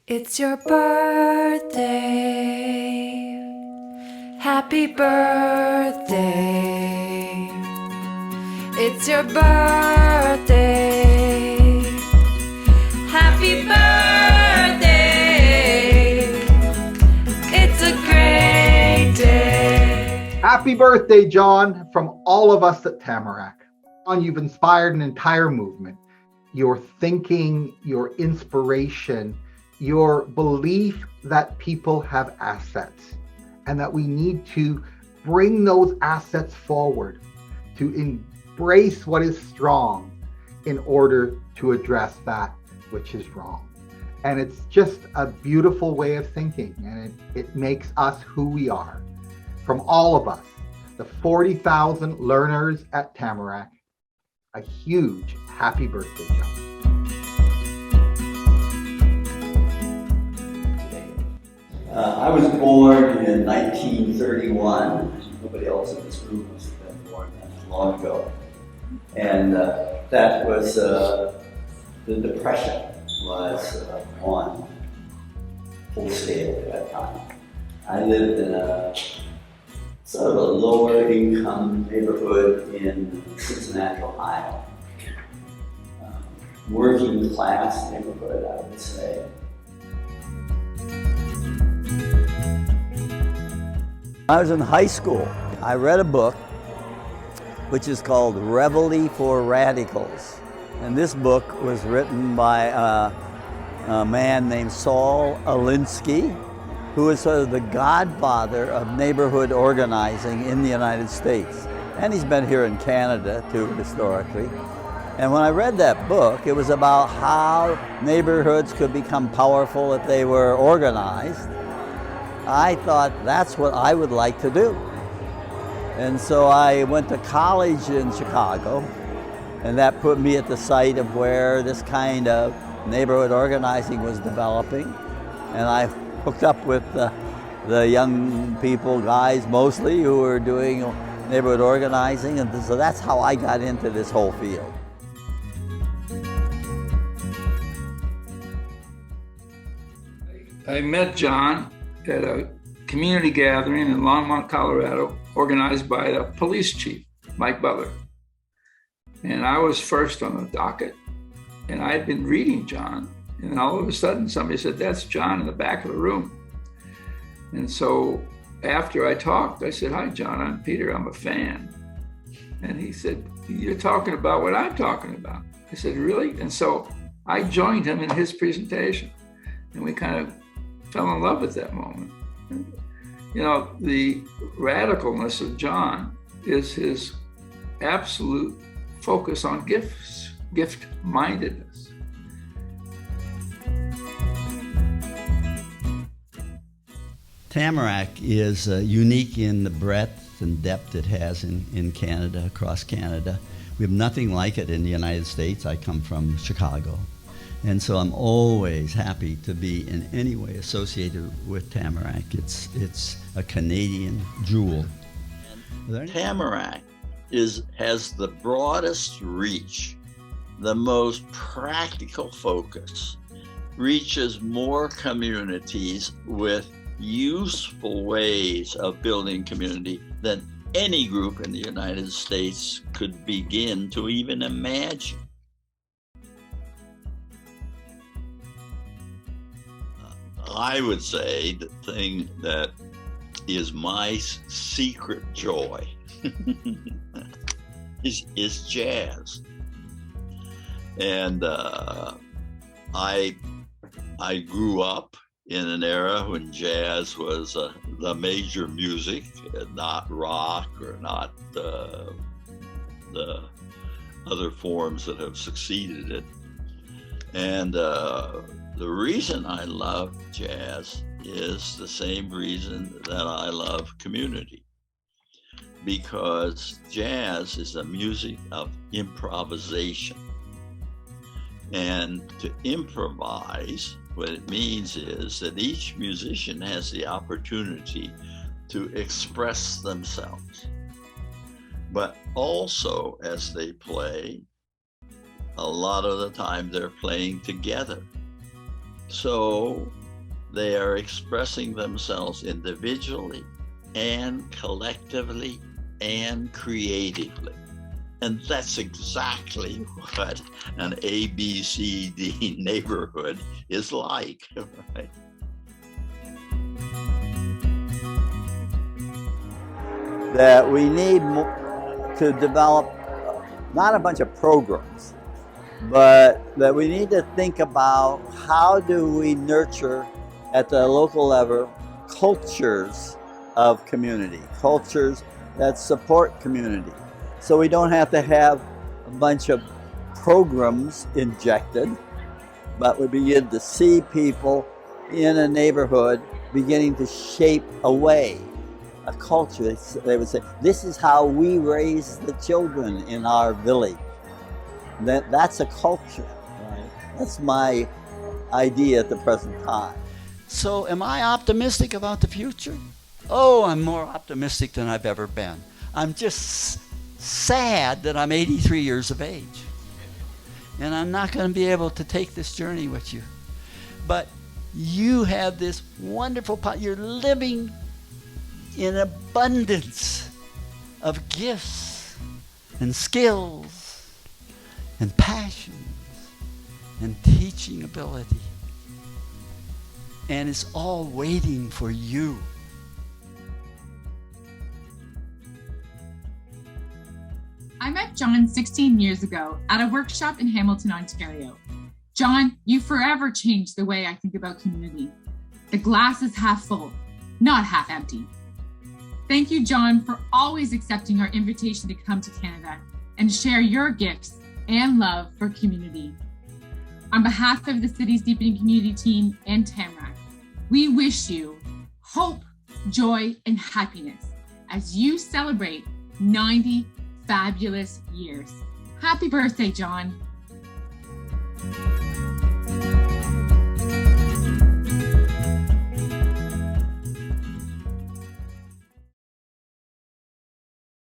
It's your birthday. Happy birthday. It's your birthday. Happy birthday. It's a great day. Happy birthday, John, from all of us at Tamarack. John, you've inspired an entire movement. Your thinking, your inspiration, your belief that people have assets and that we need to bring those assets forward, to embrace what is strong in order to address that which is wrong. And it's just a beautiful way of thinking, and it makes us who we are. From all of us, the 40,000 learners at Tamarack, a huge happy birthday, John. I was born in 1931. Nobody else in this room must have been born that long ago. And that was, the Depression was on full scale at that time. I lived in a sort of a lower income neighborhood in Cincinnati, Ohio. Working class neighborhood, I would say. I was in high school. I read a book which is called Reveille for Radicals. And this book was written by a man named Saul Alinsky, who is sort of the godfather of neighborhood organizing in the United States. And he's been here in Canada too, historically. And when I read that book, it was about how neighborhoods could become powerful if they were organized. I thought that's what I would like to do. And so I went to college in Chicago, and that put me at the site of where this kind of neighborhood organizing was developing. And I hooked up with the young people, guys mostly, who were doing neighborhood organizing, and so that's how I got into this whole field. I met John at a community gathering in Longmont, Colorado, organized by the police chief, Mike Butler. And I was first on the docket, and I'd been reading John, and all of a sudden somebody said, "That's John in the back of the room." And so after I talked, I said, "Hi, John, I'm Peter, I'm a fan." And he said, "You're talking about what I'm talking about." I said, "Really?" And so I joined him in his presentation, and we kind of fell in love at that moment. You know, the radicalness of John is his absolute focus on gift-mindedness. Tamarack is unique in the breadth and depth it has in Canada, across Canada. We have nothing like it in the United States. I come from Chicago. And so I'm always happy to be in any way associated with Tamarack. It's a Canadian jewel. Tamarack has the broadest reach, the most practical focus, reaches more communities with useful ways of building community than any group in the United States could begin to even imagine. I would say the thing that is my secret joy is jazz. And I grew up in an era when jazz was the major music, not rock or not the other forms that have succeeded it. And the reason I love jazz is the same reason that I love community, because jazz is a music of improvisation. And to improvise, what it means is that each musician has the opportunity to express themselves. But also, as they play, a lot of the time they're playing together. So they are expressing themselves individually and collectively and creatively. And that's exactly what an ABCD neighborhood is like, right? That we need to develop not a bunch of programs, but that we need to think about how do we nurture at the local level cultures of community, cultures that support community. So we don't have to have a bunch of programs injected, but we begin to see people in a neighborhood beginning to shape a way, a culture. They would say, this is how we raise the children in our village. That's a culture, right? That's my idea at the present time. So am I optimistic about the future? Oh, I'm more optimistic than I've ever been. I'm just sad that I'm 83 years of age. And I'm not going to be able to take this journey with you. But you have this wonderful, you're living in abundance of gifts and skills and passions and teaching ability. And it's all waiting for you. I met John 16 years ago at a workshop in Hamilton, Ontario. John, you forever changed the way I think about community. The glass is half full, not half empty. Thank you, John, for always accepting our invitation to come to Canada and share your gifts and love for community. On behalf of the city's Deepening Community team and Tamarack, we wish you hope, joy, and happiness as you celebrate 90 fabulous years. Happy birthday, John.